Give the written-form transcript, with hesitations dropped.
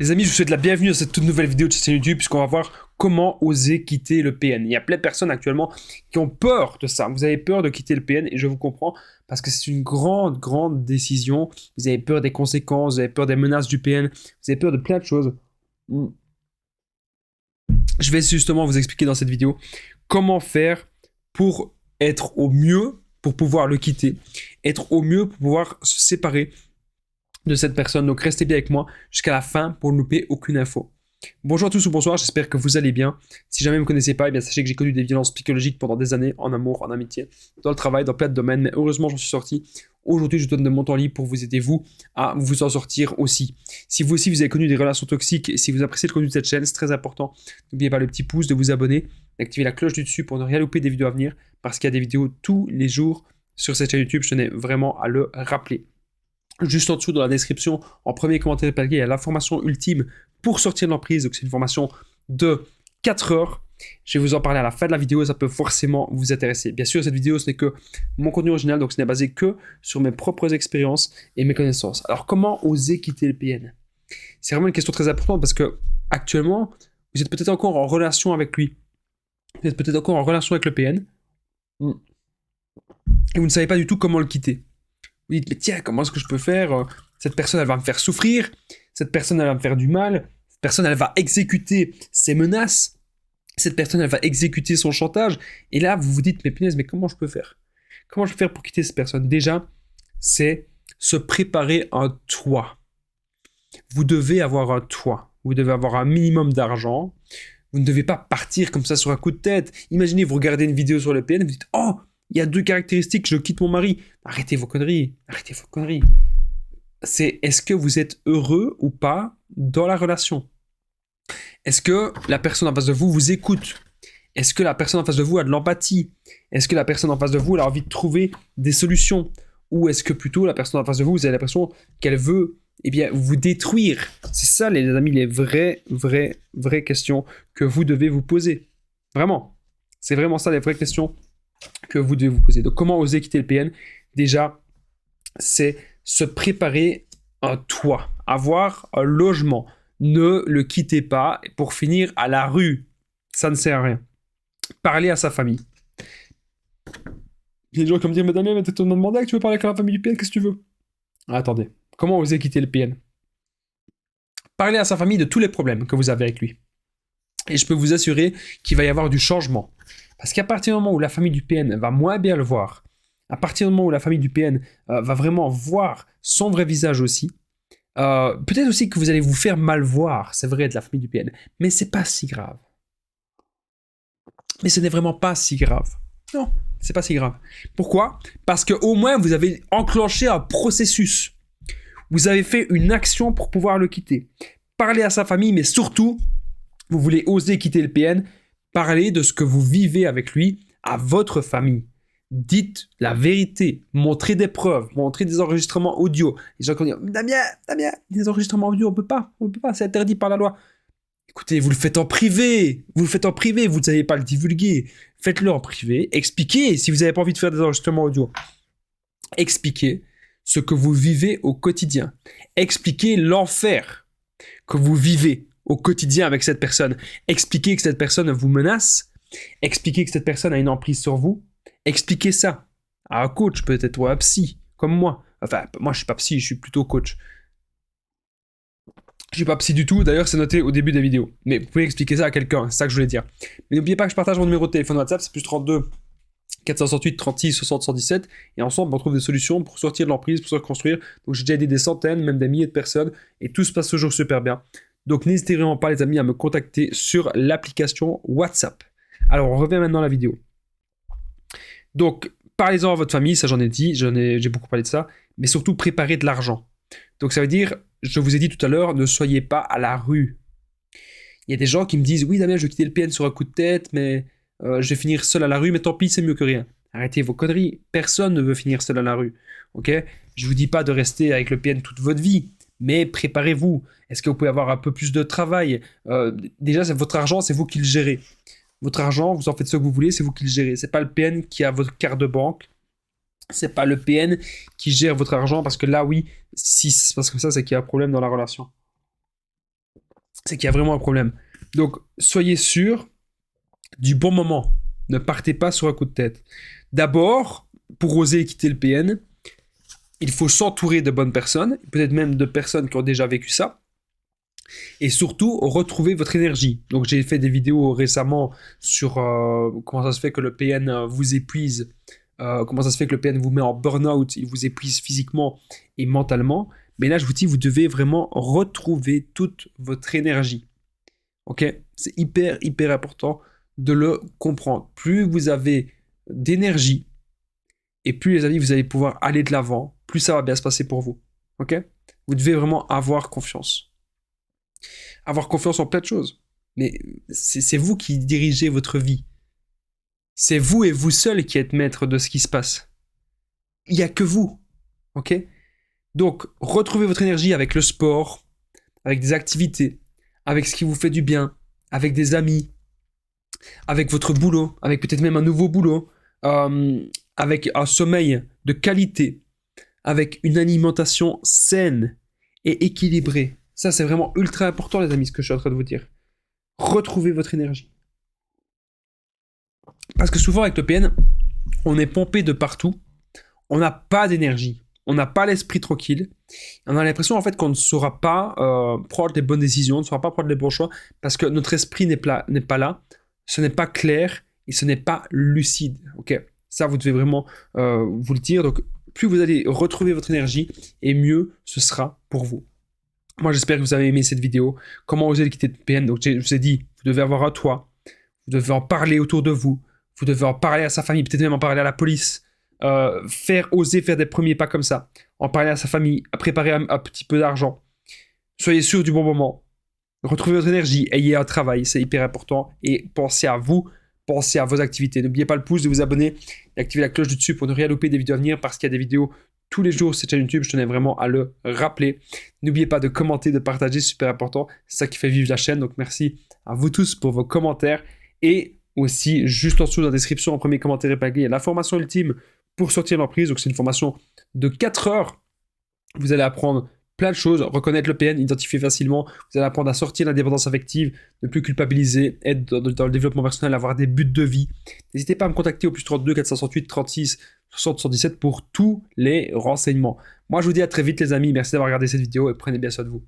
Les amis, je vous souhaite la bienvenue dans cette toute nouvelle vidéo de cette chaîne YouTube puisqu'on va voir comment oser quitter le PN. Il y a plein de personnes actuellement qui ont peur de ça. Vous avez peur de quitter le PN et je vous comprends parce que c'est une grande décision. Vous avez peur des conséquences, vous avez peur des menaces du PN, vous avez peur de plein de choses. Je vais justement vous expliquer dans cette vidéo comment faire pour être au mieux, pour pouvoir le quitter, être au mieux pour pouvoir se séparer de cette personne. Donc restez bien avec moi jusqu'à la fin pour ne louper aucune info. Bonjour à tous ou bonsoir, j'espère que vous allez bien. Si jamais vous ne me connaissez pas, eh bien sachez que j'ai connu des violences psychologiques pendant des années, en amour, en amitié, dans le travail, dans plein de domaines, mais heureusement j'en suis sorti. Aujourd'hui je donne de mon temps libre pour vous aider vous à vous en sortir aussi. Si vous aussi vous avez connu des relations toxiques et si vous appréciez le contenu de cette chaîne, c'est très important. N'oubliez pas le petit pouce, de vous abonner, d'activer la cloche du dessus pour ne rien louper des vidéos à venir, parce qu'il y a des vidéos tous les jours sur cette chaîne YouTube, je tenais vraiment à le rappeler. Juste en dessous dans la description, en premier commentaire épinglé, il y a la formation ultime pour sortir de l'emprise. Donc c'est une formation de 4 heures. Je vais vous en parler à la fin de la vidéo, ça peut forcément vous intéresser. Bien sûr, cette vidéo, ce n'est que mon contenu original, donc ce n'est basé que sur mes propres expériences et mes connaissances. Alors, comment oser quitter le PN? C'est vraiment une question très importante parce que actuellement, vous êtes peut-être encore en relation avec lui. Vous êtes peut-être encore en relation avec le PN. Et vous ne savez pas du tout comment le quitter. Vous dites, mais tiens, comment est-ce que je peux faire? Cette personne, elle va me faire souffrir. Cette personne, elle va me faire du mal. Cette personne, elle va exécuter ses menaces. Cette personne, elle va exécuter son chantage. Et là, vous vous dites, mais punaise, mais comment je peux faire? Comment je peux faire pour quitter cette personne? Déjà, c'est se préparer un toit. Vous devez avoir un toit. Vous devez avoir un minimum d'argent. Vous ne devez pas partir comme ça sur un coup de tête. Imaginez, vous regardez une vidéo sur le PN, vous dites, oh, il y a 2 caractéristiques, je quitte mon mari. Arrêtez vos conneries, arrêtez vos conneries. C'est est-ce que vous êtes heureux ou pas dans la relation? Est-ce que la personne en face de vous vous écoute? Est-ce que la personne en face de vous a de l'empathie? Est-ce que la personne en face de vous elle a envie de trouver des solutions? Ou est-ce que plutôt la personne en face de vous, vous avez l'impression qu'elle veut vous détruire? C'est ça les amis, les vraies questions que vous devez vous poser. Vraiment. C'est vraiment ça les vraies questions que vous devez vous poser. Donc comment oser quitter le PN? Déjà, c'est se préparer un toit, avoir un logement. Ne le quittez pas pour finir à la rue. Ça ne sert à rien. Parler à sa famille. Il y a des gens qui me disent, mais Damien, tu m'as demandé que tu veux parler avec la famille du PN, qu'est-ce que tu veux? Attendez, comment oser quitter le PN? Parler à sa famille de tous les problèmes que vous avez avec lui. Et je peux vous assurer qu'il va y avoir du changement. Parce qu'à partir du moment où la famille du PN va moins bien le voir, à partir du moment où la famille du PN va vraiment voir son vrai visage aussi, peut-être aussi que vous allez vous faire mal voir, c'est vrai, de la famille du PN, mais c'est pas si grave. Mais ce n'est vraiment pas si grave. Non, c'est pas si grave. Pourquoi? Parce qu'au moins vous avez enclenché un processus. Vous avez fait une action pour pouvoir le quitter. Parlez à sa famille, mais surtout, vous voulez oser quitter le PN, parlez de ce que vous vivez avec lui à votre famille. Dites la vérité, montrez des preuves, montrez des enregistrements audio. Les gens qui vont dire, Damien, des enregistrements audio, on peut pas, c'est interdit par la loi. Écoutez, vous le faites en privé, vous ne savez pas le divulguer. Faites-le en privé, expliquez si vous n'avez pas envie de faire des enregistrements audio. Expliquez ce que vous vivez au quotidien. Expliquez l'enfer que vous vivez au quotidien avec cette personne. Expliquez que cette personne vous menace. Expliquez que cette personne a une emprise sur vous. Expliquez ça à un coach, peut-être, ou à un psy, comme moi. Enfin, moi, je suis pas psy, je suis plutôt coach. Je suis pas psy du tout, d'ailleurs, c'est noté au début des vidéos. Mais vous pouvez expliquer ça à quelqu'un, c'est ça que je voulais dire. Mais n'oubliez pas que je partage mon numéro de téléphone WhatsApp, c'est plus 32 468 36 60 117. Et ensemble, on trouve des solutions pour sortir de l'emprise, pour se reconstruire. Donc, j'ai déjà aidé des centaines, même des milliers de personnes. Et tout se passe toujours super bien. Donc, n'hésitez vraiment pas, les amis, à me contacter sur l'application WhatsApp. Alors, on revient maintenant à la vidéo. Donc, parlez-en à votre famille, ça j'en ai dit, j'ai beaucoup parlé de ça, mais surtout préparez de l'argent. Donc ça veut dire, je vous ai dit tout à l'heure, ne soyez pas à la rue. Il y a des gens qui me disent, oui Damien, je vais quitter le PN sur un coup de tête, mais je vais finir seul à la rue, mais tant pis, c'est mieux que rien. Arrêtez vos conneries, personne ne veut finir seul à la rue, ok? Je vous dis pas de rester avec le PN toute votre vie, mais préparez-vous. Est-ce que vous pouvez avoir un peu plus de travail? Déjà, c'est votre argent, c'est vous qui le gérez. Votre argent, vous en faites ce que vous voulez, c'est vous qui le gérez. C'est pas le PN qui a votre carte de banque. C'est pas le PN qui gère votre argent parce que là, oui, si ça se passe comme ça, c'est qu'il y a un problème dans la relation. c'est qu'il y a vraiment un problème. Donc, soyez sûr du bon moment. Ne partez pas sur un coup de tête. D'abord, pour oser quitter le PN, il faut s'entourer de bonnes personnes, peut-être même de personnes qui ont déjà vécu ça. Et surtout, retrouver votre énergie. Donc, j'ai fait des vidéos récemment sur comment ça se fait que le PN vous épuise, comment ça se fait que le PN vous met en burn-out, il vous épuise physiquement et mentalement. Mais là, je vous dis, vous devez vraiment retrouver toute votre énergie. Ok? C'est hyper, hyper important de le comprendre. Plus vous avez d'énergie, et plus les amis, vous allez pouvoir aller de l'avant, plus ça va bien se passer pour vous. Ok? Vous devez vraiment avoir confiance. Avoir confiance en plein de choses. Mais c'est vous qui dirigez votre vie. C'est vous et vous seul qui êtes maître de ce qui se passe. Il n'y a que vous. Ok? Donc, retrouvez votre énergie avec le sport, avec des activités, avec ce qui vous fait du bien, avec des amis, avec votre boulot, avec peut-être même un nouveau boulot, avec un sommeil de qualité, avec une alimentation saine et équilibrée. Ça, c'est vraiment ultra important, les amis, ce que je suis en train de vous dire. Retrouvez votre énergie. Parce que souvent, avec le PN, on est pompé de partout. On n'a pas d'énergie. On n'a pas l'esprit tranquille. On a l'impression, en fait, qu'on ne saura pas prendre les bonnes décisions, on ne saura pas prendre les bons choix, parce que notre esprit n'est pas là. Ce n'est pas clair et ce n'est pas lucide. Ok, ça, vous devez vraiment vous le dire. Donc, plus vous allez retrouver votre énergie, et mieux ce sera pour vous. Moi, j'espère que vous avez aimé cette vidéo. Comment oser quitter le PN. Donc, je vous ai dit, vous devez avoir un toit. Vous devez en parler autour de vous. Vous devez en parler à sa famille, peut-être même en parler à la police. Oser faire des premiers pas comme ça. En parler à sa famille, préparer un petit peu d'argent. Soyez sûr du bon moment. Retrouvez votre énergie, ayez un travail, c'est hyper important. Et pensez à vous, pensez à vos activités. N'oubliez pas le pouce, de vous abonner, d'activer la cloche du dessus pour ne rien louper des vidéos à venir, parce qu'il y a des vidéos tous les jours sur cette chaîne YouTube, je tenais vraiment à le rappeler. N'oubliez pas de commenter, de partager, c'est super important. C'est ça qui fait vivre la chaîne. Donc merci à vous tous pour vos commentaires. Et aussi, juste en dessous dans la description, en premier commentaire épinglé, il y a la formation ultime pour sortir de l'emprise. Donc c'est une formation de 4 heures. Vous allez apprendre plein de choses, reconnaître le PN, identifier facilement, vous allez apprendre à sortir de l'indépendance affective, ne plus culpabiliser, être dans le développement personnel, avoir des buts de vie. N'hésitez pas à me contacter au plus 32 468 36 60 117 pour tous les renseignements. Moi, je vous dis à très vite les amis, merci d'avoir regardé cette vidéo et prenez bien soin de vous.